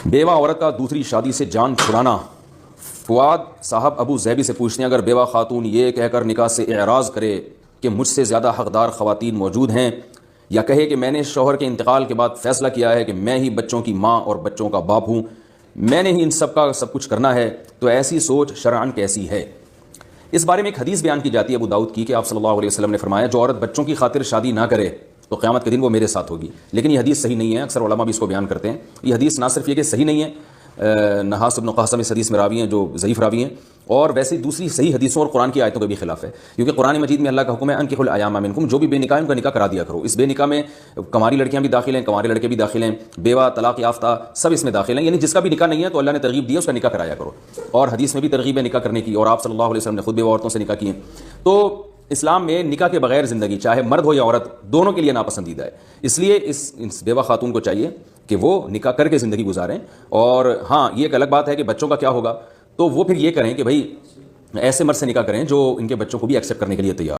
بیوہ عورت کا دوسری شادی سے جان چھڑانا۔ فواد صاحب ابو زیبی سے پوچھتے ہیں، اگر بیوہ خاتون یہ کہہ کر نکاح سے اعراض کرے کہ مجھ سے زیادہ حقدار خواتین موجود ہیں، یا کہے کہ میں نے شوہر کے انتقال کے بعد فیصلہ کیا ہے کہ میں ہی بچوں کی ماں اور بچوں کا باپ ہوں، میں نے ہی ان سب کا سب کچھ کرنا ہے، تو ایسی سوچ شرعاً کیسی ہے؟ اس بارے میں ایک حدیث بیان کی جاتی ہے ابو داؤد کی، کہ آپ صلی اللہ علیہ وسلم نے فرمایا جو عورت بچوں کی خاطر شادی نہ کرے تو قیامت کے دن وہ میرے ساتھ ہوگی۔ لیکن یہ حدیث صحیح نہیں ہے، اکثر علماء بھی اس کو بیان کرتے ہیں۔ یہ حدیث نہ صرف یہ کہ صحیح نہیں ہے، نحاس بن قاسم اس حدیث میں راوی ہیں جو ضعیف راوی ہیں، اور ویسے دوسری صحیح حدیثوں اور قرآن کی آیتوں کے بھی خلاف ہے، کیونکہ قرآن مجید میں اللہ کا حکم ہے انکحوا الایام منکم، جو بھی بے نکاح ان کا نکاح کرا دیا کرو۔ اس بے نکاح میں کماری لڑکیاں بھی داخل ہیں، کمارے لڑکے بھی داخل ہیں، بیوہ طلاق یافتہ سب اس میں داخل ہیں، یعنی جس کا بھی نکاح نہیں ہے تو اللہ نے ترغیب دی ہے اس کا نکاح کرایا کرو، اور حدیث میں بھی ترغیب ہے نکاح کرنے کی، اور آپ صلی اللہ علیہ وسلم نے خود بیوہ عورتوں سے نکاح کیے۔ تو اسلام میں نکاح کے بغیر زندگی چاہے مرد ہو یا عورت دونوں کے لیے ناپسندیدہ ہے، اس لیے اس بیوہ خاتون کو چاہیے کہ وہ نکاح کر کے زندگی گزاریں۔ اور ہاں یہ ایک الگ بات ہے کہ بچوں کا کیا ہوگا، تو وہ پھر یہ کریں کہ بھائی ایسے مرد سے نکاح کریں جو ان کے بچوں کو بھی ایکسیپٹ کرنے کے لیے تیار